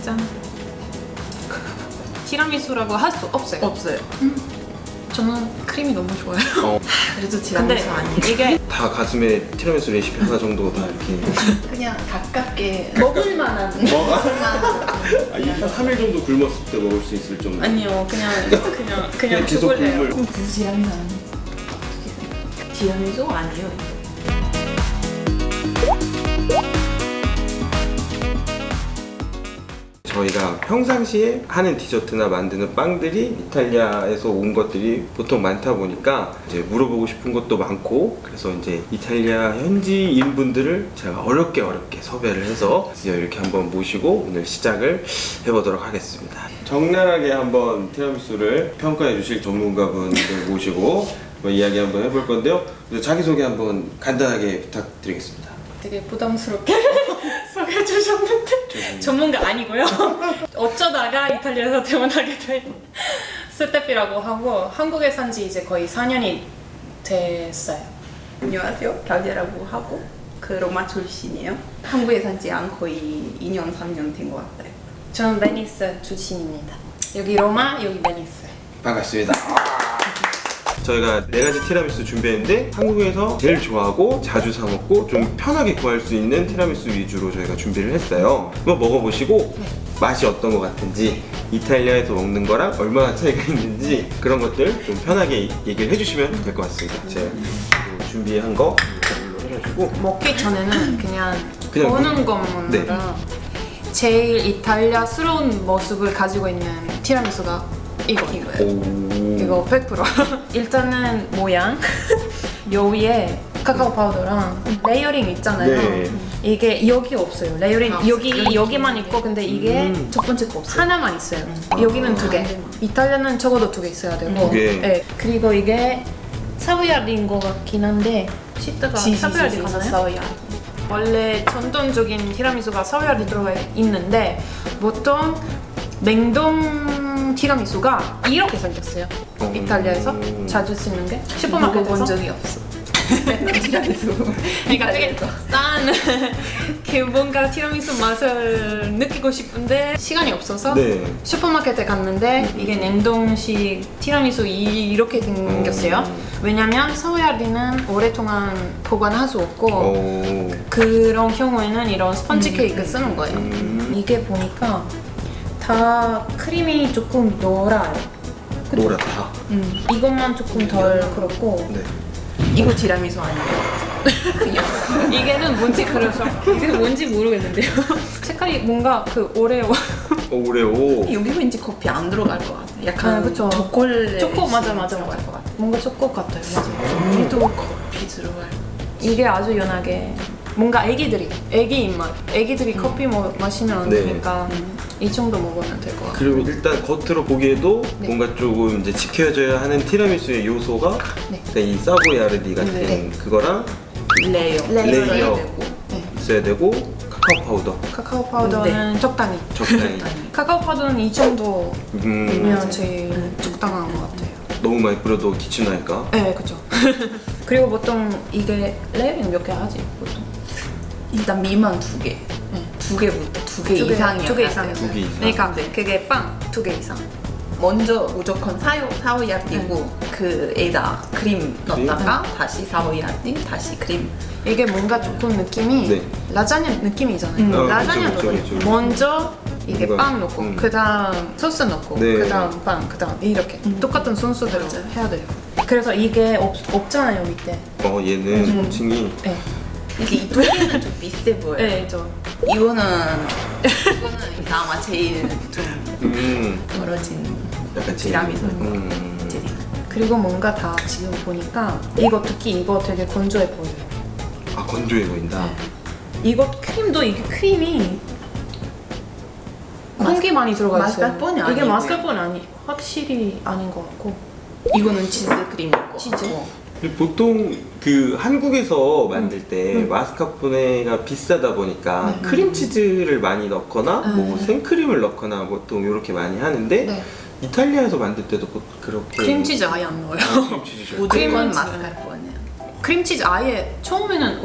짠. 티라미수라고 할 수 없어요. 없어요. 저는 크림이 너무 좋아요. 그래도 근데 티라미수 아니에요. 이게 다 가슴에 티라미수 레시피 하나 정도 다 이렇게. 그냥 가깝게 먹을 만한. 아, 이게 한 3일 정도 굶었을 때 먹을 수 있을 정도. 아니요, 그냥 계속 초콜릿. 굶을. 그럼 그 티라미수 아니에요. 티라미수 아니에요. 저희가 평상시에 하는 디저트나 만드는 빵들이 이탈리아에서 온 것들이 보통 많다 보니까 이제 물어보고 싶은 것도 많고, 그래서 이제 이탈리아 현지인 분들을 제가 어렵게 섭외를 해서 드디어 이렇게 한번 모시고 오늘 시작을 해보도록 하겠습니다. 적나라하게 한번 티라미수를 평가해 주실 전문가분들 모시고 이야기 한번 해볼 건데요. 자기소개 한번 간단하게 부탁드리겠습니다. 되게 부담스럽게 소개해 주셨는데 전문가 아니고요. 어쩌다가 이탈리아에서 태어나게 된 스테피라고 하고 한국에 산 지 이제 거의 4년이 됐어요. 안녕하세요. 갸우디라고 하고 그 로마 출신이에요. 한국에 산지 한 거의 2년, 3년 된 것 같아요. 저는 베니스 출신입니다. 여기 로마, 여기 베니스. 반갑습니다. 저희가 4가지 티라미수 준비했는데 한국에서 제일 좋아하고 자주 사 먹고 좀 편하게 구할 수 있는 티라미수 위주로 저희가 준비를 했어요. 한번 먹어보시고 맛이 어떤 것 같은지, 이탈리아에서 먹는 거랑 얼마나 차이가 있는지 그런 것들 좀 편하게 얘기를 해주시면 될 것 같습니다. 제가 준비한 거 이걸로 해가지고 먹기 전에는 그냥 그냥 보는 것만으로 네. 제일 이탈리아스러운 모습을 가지고 있는 티라미수가 이거예요. 이거 100%. 일단은 모양, 요 위에 카카오 파우더랑 레이어링 있잖아요. 네. 이게 여기 없어요. 레이어링 여기만 있고, 근데 이게 첫 번째 거 없어요. 하나만 있어요. 여기는 2개. 이탈리아는 적어도 2개 있어야 되고. 2개. 네. 그리고 이게 사브야리인 것 같긴 한데 시트가 사브야리 맞나요? 원래 전통적인 티라미수가 사브야리 들어가 있는데 보통 냉동 티라미수가 이렇게 생겼어요. 이탈리아에서 자주 쓰는 게 슈퍼마켓에서 먹어본 적이 없어. 티라미수. 그러니까 되게 싼 그 뭔가 티라미수 맛을 느끼고 싶은데 시간이 없어서 네. 슈퍼마켓에 갔는데 이게 냉동식 티라미수 이렇게 생겼어요. 왜냐면 사브야리는 오랫동안 보관할 수 없고 그런 경우에는 이런 스펀지 케이크 쓰는 거예요. 이게 보니까 다 크림이 조금 노라요. 노랗다. 이것만 조금 덜 그렇고 네. 이거 티라미수 아니에요. 그냥 이게는 뭔지 그래서 이게 뭔지 모르겠는데요. 색깔이 뭔가 그 오레오. 오레오. 여기 왠지 커피 안 들어갈 것 같아. 약간 그쵸. 초콜릿. 초코 맞아. 들어갈 것 같아. 뭔가 초코 같아요. 맞아. 여기도 커피 들어갈. 이게 아주 연하게 뭔가 애기 입맛. 애기들이 커피 마시면 안 네. 되니까 이 정도 먹으면 될 것 같아요. 그리고 일단 겉으로 보기에도 네. 뭔가 조금 이제 지켜져야 하는 티라미수의 요소가 네. 그러니까 이 사보야르디 같은 네. 그거랑 레이어. 레이어. 되고. 네. 있어야 되고 카카오 파우더 카카오 파우더는 적당히. 적당히. 카카오 파우더는 이 정도면 맞아요. 제일 적당한 것 같아요. 너무 많이 뿌려도 기침 나니까. 네, 그렇죠. 그리고 보통 이게 레이어링 몇 개 하지? 보통 일단 미만 2개. 2개부터 2개 이상이야. 2개 이상. 2개 이상. 그러니까 네. 그게 빵 2개 이상. 먼저 무조건 사오야띠고 그에다 크림 넣다가 다시 사오야띠 다시 크림. 이게 뭔가 조금 느낌이 네. 라자냐 느낌이잖아요. 라자냐 그쵸, 넣어요. 그쵸. 먼저 이게 뭔가, 빵 넣고 그다음 소스 넣고 네. 그다음 빵 그다음 이렇게 똑같은 순서대로 맞아요. 해야 돼요. 그래서 이게 없잖아요 밑에. 얘는 소칭이 네. 이게 이 2개는 좀 비슷해 보여요. 네, 저. 이거는 아마 제일 좀 떨어진 약간 티라미수인 것 같아요. 제일. 그리고 뭔가 다 지금 보니까 이거 특히 이거 되게 건조해 보여요. 아, 건조해 보인다. 이거 크림도 이게 크림이 공기 많이 들어가 있어요. 마스카포네 이게 아니고요. 마스카포네 확실히 아닌 것 같고. 이거는 치즈 크림이고. 치즈? 보통 그 한국에서 만들 때 마스카포네가 비싸다 보니까 크림치즈를 많이 넣거나 뭐 생크림을 넣거나 보통 이렇게 많이 하는데 네. 이탈리아에서 만들 때도 그렇게 크림치즈 아예 안 넣어요. 크림치즈죠. 무조건 크림은 마스카포네. 크림치즈 아예 처음에는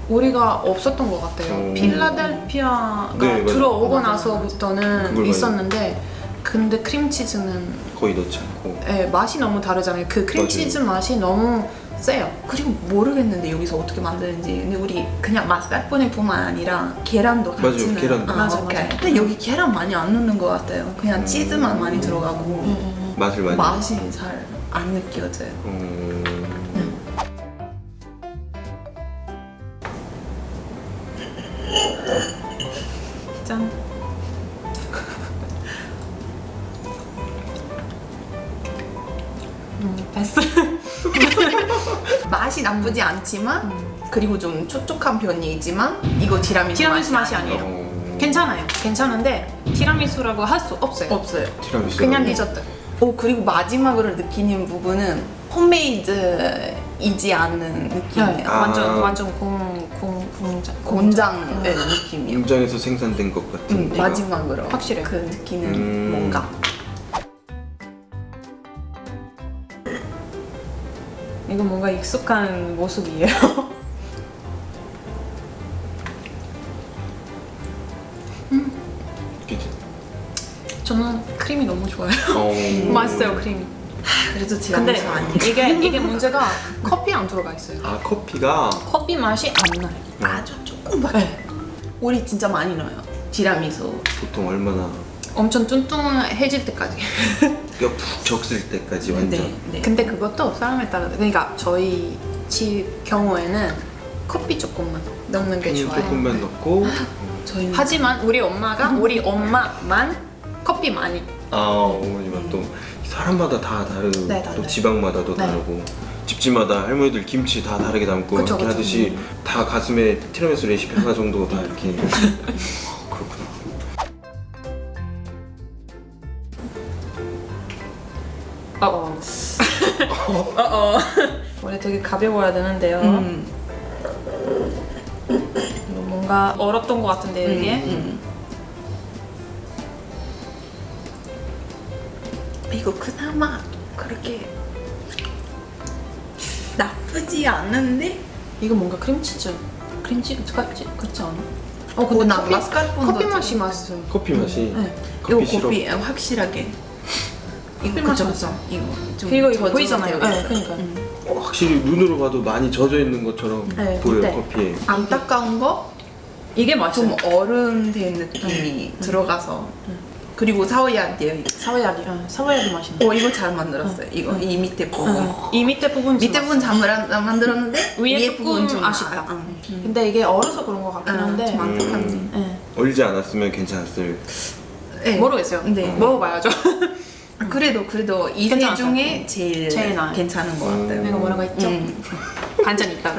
오리가 없었던 것 같아요. 필라델피아가 네, 맞아요. 들어오고 맞아, 나서부터는 그걸 있었는데 근데 크림치즈는 거의 넣지 않고. 맛이 너무 다르잖아요. 그 크림치즈 맛이 너무 세요. 그리고 모르겠는데 여기서 어떻게 만드는지. 근데 우리 그냥 마스카포네뿐만 아니라 계란도 같이 맞아요, 넣어요. 계란도. 맞아, 오케이. 맞아. 근데 여기 계란 많이 안 넣는 것 같아요. 그냥 치즈만 많이 들어가고 맛을 많이. 맛이 잘 안 느껴져요. 짠. 됐어. 맛이 나쁘지 않지만 그리고 좀 촉촉한 편이지만 이거 티라미수 맛이 아니에요. 괜찮아요. 괜찮은데 티라미수라고 할 수 없어요. 없어요. 티라미수. 그냥 디저트. 그리고 마지막으로 느끼는 부분은 홈메이드이지 않는 느낌이에요. 완전 공장의 느낌이에요. 공장에서 생산된 것 같은. 티가. 마지막으로 확실해요. 그 느끼는 뭔가. 이거 뭔가 익숙한 모습이에요. 그치? 저는 크림이 너무 좋아요. 맛있어요 크림이. 그래도 근데 티라미수 아니에요. 이게 문제가 커피 안 들어가 있어요. 아 커피가. 커피 맛이 안 나요. 아주 조금밖에. 우리 진짜 많이 넣어요. 티라미수. 보통 얼마나 엄청 뚱뚱해질 때까지. 뼈 푹 적실 때까지 완전. 네. 근데 그것도 사람에 따라 그러니까 저희 집 경우에는 커피 조금만 넣는 게 좋아요. 조금만 넣고. 저희는 하지만 우리 엄마만 커피 많이. 어머니만 또 사람마다 다 다르고 네, 또 달라요. 지방마다도 네. 다르고 집집마다 할머니들 김치 다 다르게 담고 그쵸, 이렇게 그쵸. 하듯이 다 가슴에 티라미수 레시피 하나 정도 다 이렇게. 그렇구나. 원래 되게 가벼워야 되는데요. 이거 뭔가 얼었던 것 같은데 이게. 이거 그나마 그렇게 나쁘지 않은데. 이거 뭔가 크림치즈 같지 않아? 근데 나 마스카포네도 커피 맛이 좀- 맛있어요. 커피 맛이. 네. 커피 이거 시럽. 커피 확실하게. 이거 맛이 그쵸, 났어. 이거 좀 이거 젖어서 보이잖아요. 되어 네, 있어요. 그러니까. 확실히 눈으로 봐도 많이 젖어 있는 것처럼 네, 보여요 근데- 커피에. 안타까운 거? 이게 맛있어요. 좀 어른된 느낌이 들어가서. 그리고 사오야한테요. 사와야기 맛이 나. 이거 잘 만들었어요. 이거 이 밑에 부분. 이 밑에 부분 밑에 부분 잘 만들었는데 위에 부분 조금 아쉽다. 응. 근데 이게 얼어서 그런 것 같긴 한데. 좀 안타깝네. 네. 얼지 않았으면 괜찮았을. 네. 모르겠어요. 네. 먹어봐야죠. 그래도 이 세 괜찮았어요. 중에 제일 나아요. 괜찮은 것 같아요. 내가 뭐라고 했죠? 반전 있다.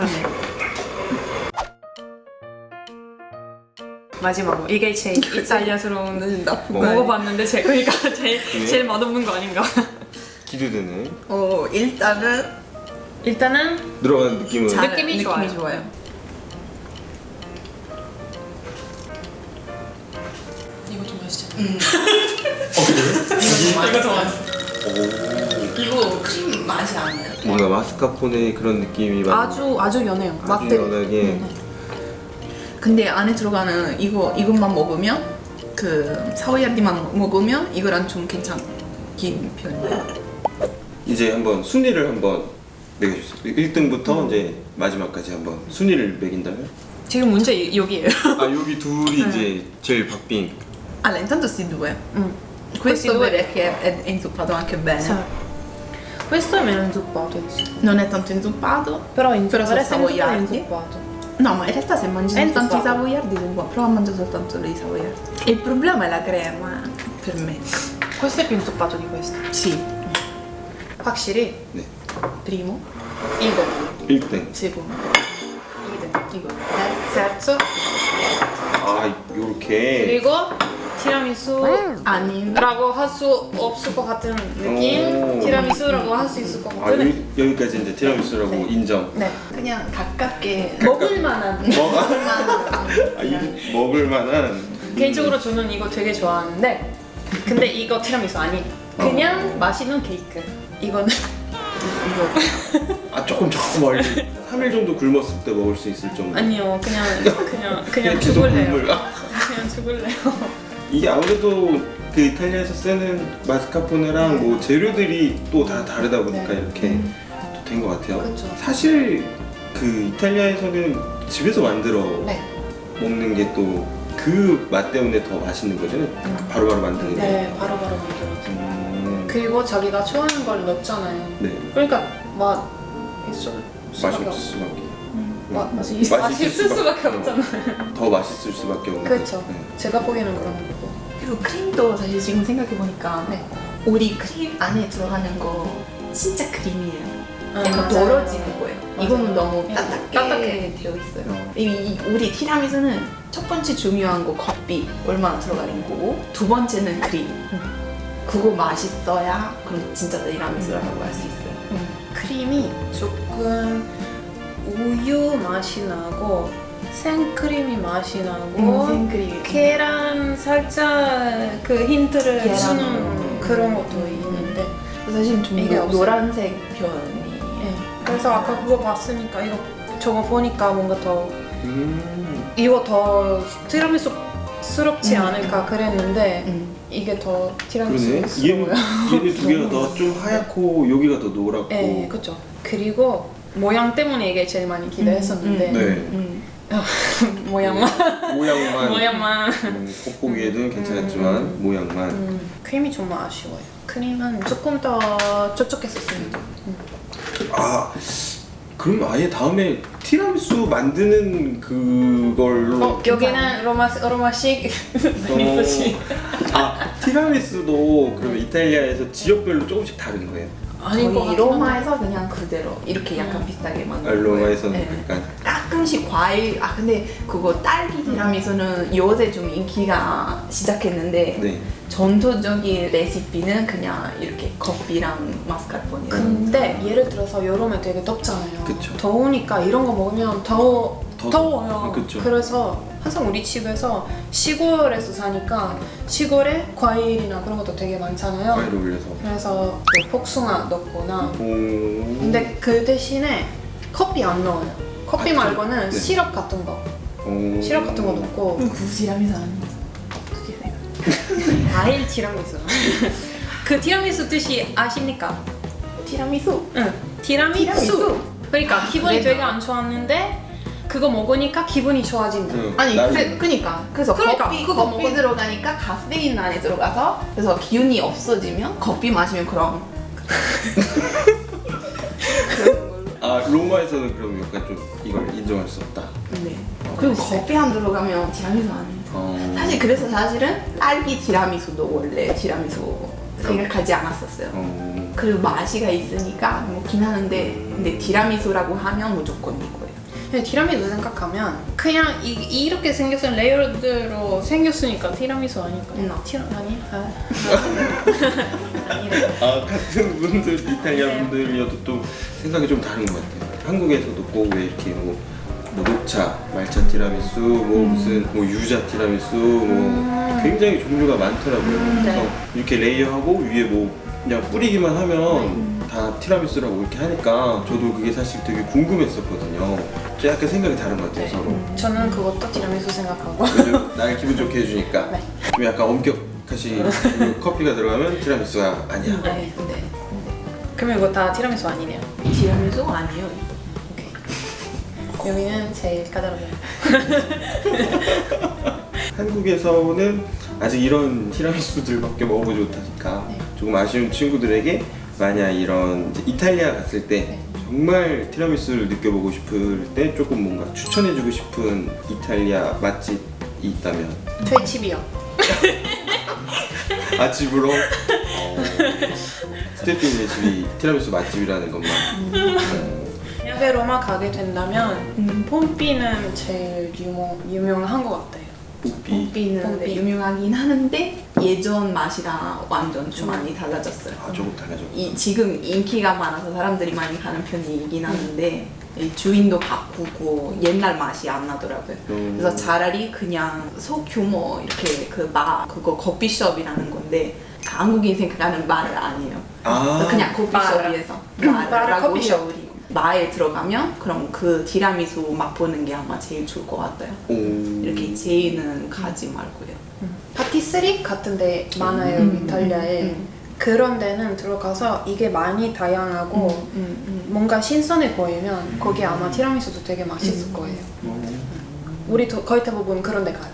마지막으로 이게 제일 이탈리아스러운 나쁜 뭐. 거 먹어봤는데 그러니까 네. 제일 맛없는 거 아닌가? 기대되네. 일단은 들어가는 느낌은. 잘 느낌이 좋아요. 이거 좀 맛있죠? 이거 더 맛있어. 이거 크림 맛이 안 나요. 뭔가 마스카포네 그런 느낌이 아주 연해요. 아주 맛들. 연하게. 근데 안에 들어가는 이것만 먹으면 그 사오야디만 먹으면 이거랑 좀 괜찮긴 편이에요. 이제 한번 순위를 한번 매겨주세요. 1등부터 이제 마지막까지 한번 순위를 매긴다면? 지금 문제 여기에요. 여기 둘이 이제 제일 박빙. Allora, intanto sti due. Questi Questo due. perché è inzuppato anche bene. Questo è meno inzuppato. Non è tanto inzuppato. Però Però sono savoiardi. inzuppato. No, ma in realtà se mangi È soltanto i inzuppato. savoiardi sono buoni. Prova a mangiare soltanto i savoiardi. E il problema è la crema, per me. Questo è più inzuppato di questo. Sì. 확실히 네. primo, 이거, 1등. Secondo. 이거, terzo, 요렇게. 그리고 티라미수 아니. 라고 할 수 없을 것 같은 느낌. 오. 티라미수라고 할 수 있을 것 같은. 여기까지 이제 티라미수라고 네. 인정. 네. 그냥 가깝게. 먹을 만한. 먹을 만한. 개인적으로 저는 이거 되게 좋아하는데, 근데 이거 티라미수 아니. 그냥 맛있는 케이크. 이거는 이거 아 조금 멀리 3일 정도 굶었을 때 먹을 수 있을 정도. 아니요, 그냥 계속 죽을래요. 굶을. 그냥 죽을래요. 이게 아무래도 그 이탈리아에서 쓰는 마스카포네랑 뭐 재료들이 또 다 다르다 보니까 네. 이렇게 된 것 같아요. 그렇죠. 사실 그 이탈리아에서는 집에서 만들어 네. 먹는 게 또 그 맛 때문에 더 맛있는 거죠. 바로바로 만드는 게. 네, 바로바로 만들어서. 그리고 자기가 좋아하는 걸 넣잖아요. 네. 그러니까 맛 있을 맛이 수밖에 없을 수밖에. 맛있을 수밖에 없잖아요. 더 맛있을 수밖에 없는. 그렇죠. 네. 제가 보기에는 그런 거고. 그리고 크림도 사실 지금 생각해보니까 네. 우리 크림 안에 들어가는 거 진짜 크림이에요. 약간 맞아요. 떨어지는 거예요. 맞아요. 이거는 너무 네. 딱딱하게 딱딱해. 되어 있어요. 우리 티라미수는 첫 번째 중요한 거 커피 얼마나 들어가는 거고 두 번째는 크림. 그거 맛있어야 그럼 진짜 티라미수라고 할 수 있어요. 크림이 조금 우유 맛이 나고 생크림이 맛이 나고 생크림. 계란 살짝 그 힌트를 계란. 주는 그런 것도 있는데 사실 좀 이게 없어요. 노란색 편이. 네. 그래서 아까 그거 봤으니까 이거 저거 보니까 뭔가 더 음. 이거 더 티라미수스럽지 않을까 그랬는데 이게 더 그러네. 티라미수스러워요. 얘는 두 개가 더 좀 하얗고 여기가 더 노랗고. 네, 그렇죠. 그리고 모양 때문에 이게 제일 많이 기대했었는데 네. 모양만 모양만 모양만 겉보기에는 괜찮았지만 모양만. 크림이 좀 아쉬워요. 크림은 조금 더 촉촉했었으면. 아 그럼 아예 다음에 티라미수 만드는 그걸로. 여기는 로마식 베니스식. 아 티라미수도 그러면 이탈리아에서 지역별로 조금씩 다른 거예요? 아닌 것 저희 같긴 로마에서 그냥 그대로 이렇게 약간 비슷하게 만든 아, 로마에서는 거예요. 네. 약간. 가끔씩 과일 근데 그거 딸기 티라미수는 요새 좀 인기가 시작했는데 네. 전통적인 레시피는 그냥 이렇게 커피랑 마스카포네. 근데 예를 들어서 여름에 되게 덥잖아요. 그쵸. 더우니까 이런 거 먹으면 더워요. 그쵸. 그래서 항상 우리 집에서 시골에서 사니까 시골에 과일이나 그런 것도 되게 많잖아요. 과일 올려서. 그래서 뭐 복숭아 넣거나. 오. 근데 그 대신에 커피 안 넣어요. 커피 아, 말고는 네. 시럽 같은 거. 오. 시럽 같은 거 넣고. 그 티라미수 아닌지 어떻게 생각해요? 과일 티라미수. 그 티라미수 뜻이 아십니까? 티라미수? 응. 티라미수. 그러니까 기분이 그래도. 되게 안 좋았는데 그거 먹으니까 기분이 좋아진다. 응. 아니 난- 그래서 그러니까, 커피 그거 먹은- 들어가니까 카페인 안에 들어가서 그래서 기운이 없어지면 커피 마시면 그럼 아 로마에서는 그럼 약간 좀 이걸 인정할 수 없다. 네. 그리고 커피 안 들어가면 티라미수 아니에요. 사실 그래서 사실은 딸기 티라미수도 원래 티라미수 생각하지 않았었어요. 그리고 맛이가 있으니까 먹긴 하는데 근데 티라미수라고 하면 무조건 이거예요. 근데 티라미수 생각하면 그냥 이렇게 생겼은 레이어드로 생겼으니까 티라미수 아닐까? 아니? 아니래. 아 같은 분들 이탈리아 분들이어도 또 생각이 좀 다른 것 같아요. 한국에서도 꼭 왜 이렇게 뭐 녹차, 말차 티라미수, 뭐 무슨 뭐 유자 티라미수, 뭐 굉장히 종류가 많더라고요. 그래서 네. 이렇게 레이어하고 위에 뭐 그냥 뿌리기만 하면 다 티라미수라고 이렇게 하니까 저도 그게 사실 되게 궁금했었거든요. 좀 약간 생각이 다른 것 같아요 서로. 저는 그것도 티라미수 생각하고. 왜냐면 날 기분 좋게 해주니까 네. 좀 약간 엄격하신 그 커피가 들어가면 티라미수가 아니야. 네, 근데 그러면 이거 다 티라미수 아니네요. 티라미수 아니에요. 오케이. 여기는 제일 까다로워요. 한국에서는 아직 이런 티라미수들밖에 먹어보지 못하니까 네. 조금 아쉬운 친구들에게 만약 이런 이제 이탈리아 갔을 때 네. 정말 티라미수를 느껴보고 싶을 때 조금 뭔가 추천해주고 싶은 이탈리아 맛집이 있다면 저희 집이요. 아 집으로? 스태프님의 집이 티라미수 맛집이라는 것만 만약에 로마 가게 된다면 폼피는 제일 유명한 것 같아요. 뽀삐 pompi는 pompi. 유명하긴 하는데 예전 맛이랑 완전 좀 많이 달라졌어요. 아 조금 달라져. 지금 인기가 많아서 사람들이 많이 가는 편이긴 하는데 이 주인도 바꾸고 옛날 맛이 안 나더라고요. 그래서 차라리 그냥 소규모 이렇게 그거 커피숍이라는 건데 한국인 생각하는 바를 아니에요. 아 그냥 커피숍에서 마라고 커피숍. 해요 우리. 마에 들어가면 그럼 그 티라미수 맛보는 게 아마 제일 좋을 것 같아요. 이렇게 제이는 가지 말고요. 파티스리 같은 데 많아요 이탈리아에. 그런 데는 들어가서 이게 많이 다양하고 뭔가 신선해 보이면 거기 아마 티라미수도 되게 맛있을 거예요. 우리도 거의 대부분 그런 데 가요.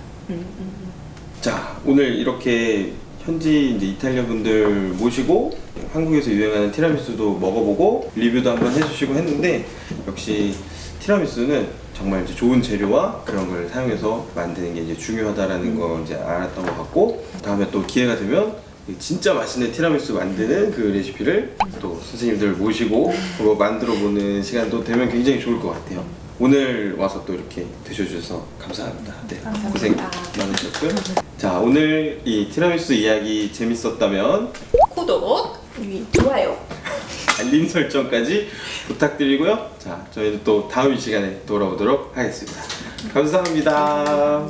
자, 오늘 이렇게 현지 이제 이탈리아 분들 모시고 한국에서 유행하는 티라미수도 먹어보고 리뷰도 한번 해주시고 했는데 역시 티라미수는 정말 이제 좋은 재료와 그런 걸 사용해서 만드는 게 이제 중요하다라는 거 이제 알았던 것 같고 다음에 또 기회가 되면 진짜 맛있는 티라미수 만드는 그 레시피를 또 선생님들 모시고 만들어 보는 시간도 되면 굉장히 좋을 것 같아요. 오늘 와서 또 이렇게 드셔주셔서 감사합니다. 네, 감사합니다. 고생 많으셨고요. 자, 오늘 이 티라미수 이야기 재밌었다면 구독, 좋아요. 알림 설정까지 부탁드리고요. 자, 저희는 또 다음 시간에 돌아오도록 하겠습니다. 감사합니다.